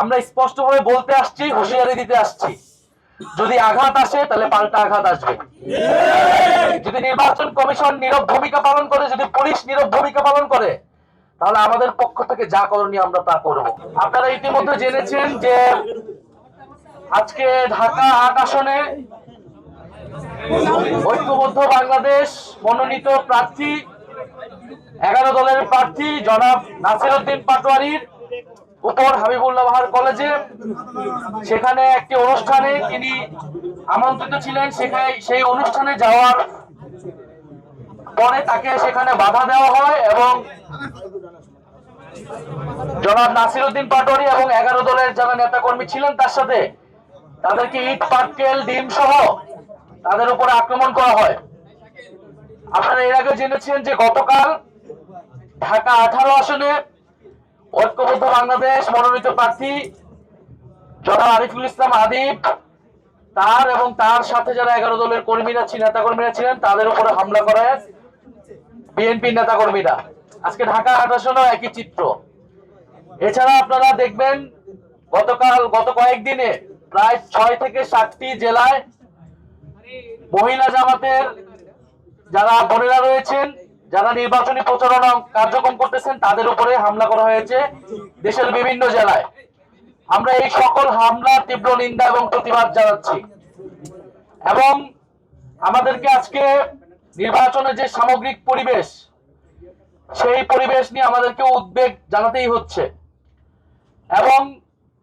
আমরা স্পষ্টভাবে বলতে আসছি, হুঁশিয়ারি দিতে আসছি, যদি আঘাত আসে তাহলে পাল্টা আঘাত আসবে। যদি নির্বাচন কমিশন নীরব ভূমিকা পালন করে, যদি পুলিশ নীরব ভূমিকা পালন করে, তাহলে আমাদের পক্ষ থেকে যা করণীয় আমরা তা করব। আপনারা ইতিমধ্যে জেনেছেন যে আজকে ঢাকা ৮ আসনে ঐক্যবদ্ধ বাংলাদেশ মনোনীত প্রার্থী 11 দলের প্রার্থী জনাব নাসিরউদ্দিন পাটোয়ারির উপর হাবিবুল্লাহ বাহার কলেজে সেখানে একটি অনুষ্ঠানে তিনি আমন্ত্রিত ছিলেন। সেখানে সেই অনুষ্ঠানে যাওয়ার পরে তাকে সেখানে বাধা দেওয়া হয় এবং জনাব নাসিরউদ্দিন পাটোয়ারি এবং 11 দলের যারা নেতাকর্মী ছিলেন তার সাথে তাদেরকে ইট পাটকেল ডিম সহ তাদের উপরে আক্রমণ করা হয়। আপনারা এর আগে জেনেছেন যে গতকাল ঢাকা 18 আসনে ঐক্যবদ্ধ বাংলাদেশ মনোনীত প্রার্থী জনাব আরিফুল ইসলাম আদিব তার এবং তার সাথে যারা 11 দলের কর্মীরা নেতাকর্মীরা ছিলেন তাদের উপরে হামলা করে বিএনপি নেতাকর্মীরা। আজকে ঢাকা 8 আসনেও একই চিত্র। এছাড়া আপনারা দেখবেন গত কয়েকদিনে প্রায় 6 থেকে 7টি জেলায় মহিলা জামাতের যারা বোনেরা রয়েছেন, যারা নির্বাচনী প্রচারণা কার্যক্রম করতেছেন, তাদের উপরে হামলা করা হয়েছে দেশের বিভিন্ন জেলায়। আমরা এই সকল হামলার তীব্র নিন্দা এবং প্রতিবাদ জানাচ্ছি এবং আমাদেরকে আজকে নির্বাচনের যে সামগ্রিক পরিবেশ, সেই পরিবেশ নিয়ে আমাদেরকে উদ্বেগ জানাতেই হচ্ছে এবং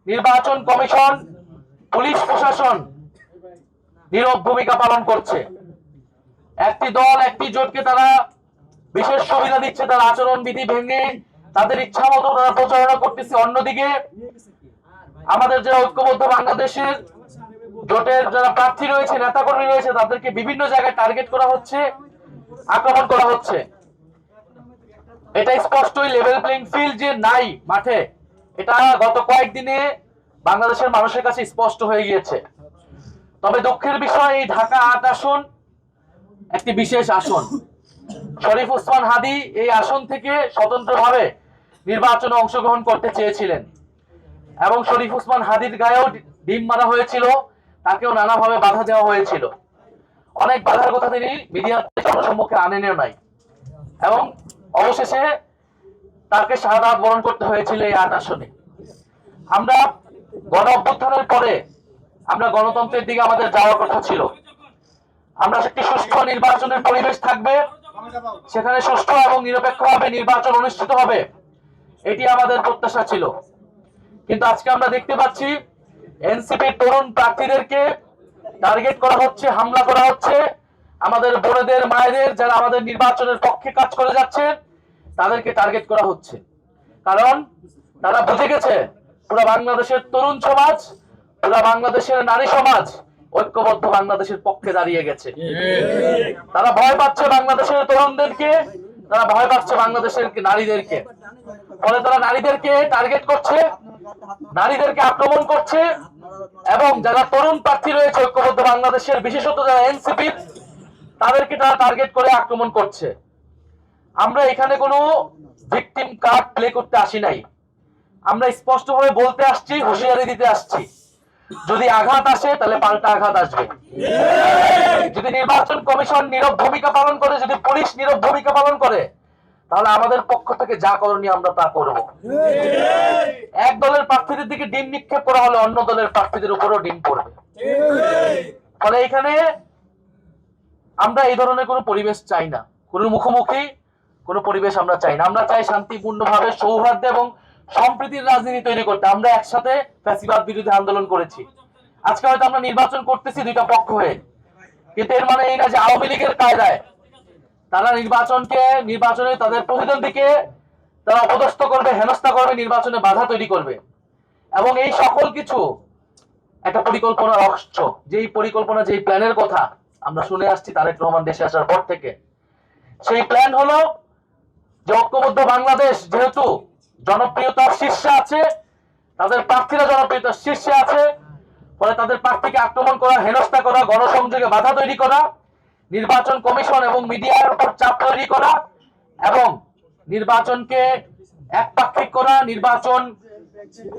নির্বাচন কমিশন, পুলিশ প্রশাসন নীরব ভূমিকা পালন করছে। একটি দল একটি জোটকে তারা বিশেষ সুবিধা দিচ্ছে, তার আচরণ বিধি ভেঙে তাদের ইচ্ছা মতো তারা প্রচারণা করতেছে। অন্যদিকে আমাদের যারা ঐক্যবদ্ধ বাংলাদেশের জোটের যারা প্রার্থী রয়েছে, নেতাকর্মী রয়েছে, তাদেরকে বিভিন্ন জায়গায় টার্গেট করা হচ্ছে, আক্রমণ করা হচ্ছে। এটা স্পষ্টই লেভেল প্লেইং ফিল্ড যে নাই মাঠে, এটা গত কয়েকদিনে বাংলাদেশের মানুষের কাছে স্পষ্ট হয়ে গিয়েছে। তবে দুঃখের বিষয়, এই ঢাকা 8 আসন একটি বিশেষ আসন। শরীফ ওসমান হাদী এই আসন থেকে স্বতন্ত্রভাবে নির্বাচনে অংশগ্রহণ করতে চেয়েছিলেন এবং শরীফ ওসমান হাদীর গায়েও ডিম মারা হয়েছিল, তাকেও নানাভাবে বাধা দেওয়া হয়েছিল। অনেক বাধার কথা তিনি মিডিয়াতে জনসম্মুখে আনেনও নাই এবং অবশেষে তাকে শাহাদাত বরণ করতে হয়েছিল এই 8 আসনে। আমরা গণ অভ্যুত্থানের পরে আমরা গণতন্ত্রের দিকে আমাদের যাওয়ার কথা ছিল। আমরা একটি সুষ্ঠু নির্বাচনের পরিবেশ থাকবে, সেখানে সুষ্ঠু এবং নিরপেক্ষভাবে নির্বাচন অনুষ্ঠিত হবে, এটি আমাদের প্রত্যাশা ছিল। কিন্তু আজকে আমরা দেখতে পাচ্ছি এনসিপির তরুণ প্রার্থীদেরকে টার্গেট করা হচ্ছে, হামলা করা হচ্ছে। আমাদের বোনেদের, মায়েদের যারা আমাদের নির্বাচনের পক্ষে কাজ করে যাচ্ছে তাদেরকে টার্গেট করা হচ্ছে, কারণ তারা বুঝে গেছে পুরো বাংলাদেশের তরুণ সমাজ, পুরো বাংলাদেশের নারী সমাজ ঐক্যবদ্ধ বাংলাদেশের পক্ষে দাঁড়িয়ে গেছে। তারা ভয় পাচ্ছে বাংলাদেশের তরুণদেরকে, তারা ভয় পাচ্ছে বাংলাদেশের নারীদেরকে। ফলে তারা নারীদেরকে টার্গেট করছে, নারীদেরকে আক্রমণ করছে এবং যারা তরুণ প্রার্থী রয়েছে ঐক্যবদ্ধ বাংলাদেশের, বিশেষত যারা এনসিপি, তাদেরকে তারা টার্গেট করে আক্রমণ করছে। আমরা এখানে কোনো ভিকটিম কার্ড প্লে করতে আসি নাই। আমরা স্পষ্টভাবে বলতে আসছি, হুঁশিয়ারি দিতে আসছি, যদি আঘাত আসে তাহলে পাল্টা আঘাত আসবে। যদি নির্বাচন কমিশন নীরব ভূমিকা পালন করে, যদি পুলিশ নীরব ভূমিকা পালন করে, তাহলে আমাদের পক্ষ থেকে যা করণীয় আমরা তা করব। এক দলের প্রার্থীদের দিকে ডিম নিক্ষেপ করা হলে অন্য দলের প্রার্থীদের উপরেও ডিম পড়বে। ফলে এখানে আমরা এই ধরনের কোনো পরিবেশ চাই না, কোনো মুখোমুখি কোনো পরিবেশ আমরা চাই না। আমরা চাই শান্তিপূর্ণভাবে সৌহার্দ্য এবং সম্প্রীতির রাজনীতি তৈরি করতে। আমরা একসাথে ফ্যাসিবাদ বিরোধী আন্দোলন করেছি। আজকে হয়তো আমরা নির্বাচন করতেছি দুইটা পক্ষ হয়ে, কিন্তু এর মানে এই না যে আওয়ামী লীগের কায়দায় তারা নির্বাচনে তাদের প্রতিদ্বন্দ্বীকে তারা অপদস্থ করবে, হেনস্থা করবে, নির্বাচনে বাধা তৈরি করবে। এবং এই সকল কিছু একটা পরিকল্পনার অংশ, যেই পরিকল্পনা, যেই প্ল্যানের কথা আমরা শুনে আসছি তারেক রহমান দেশে আসার পর থেকে। সেই প্ল্যান হলো যে ঐক্যবদ্ধ বাংলাদেশ যেহেতু জনপ্রিয়তার শীর্ষে আছে, তাদের প্রার্থীরা জনপ্রিয়তার শীর্ষে আছে, ফলে তাদের প্রার্থীকে আক্রমণ করা, হেনস্থা করা, গণসংযোগে বাধা তৈরি করা, নির্বাচন কমিশন এবং মিডিয়ার উপর চাপ তৈরি করা এবং নির্বাচনকে একপাক্ষিক করা, নির্বাচন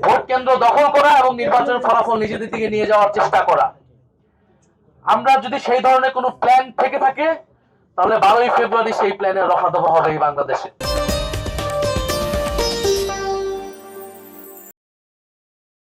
ভোট কেন্দ্র দখল করা এবং নির্বাচনের ফলাফল নিজেদের দিকে নিয়ে যাওয়ার চেষ্টা করা। আমরা যদি সেই ধরনের কোনো প্ল্যান থেকে থাকে তাহলে 12ই ফেব্রুয়ারি সেই প্ল্যানের রফাদফা হবে এই বাংলাদেশে।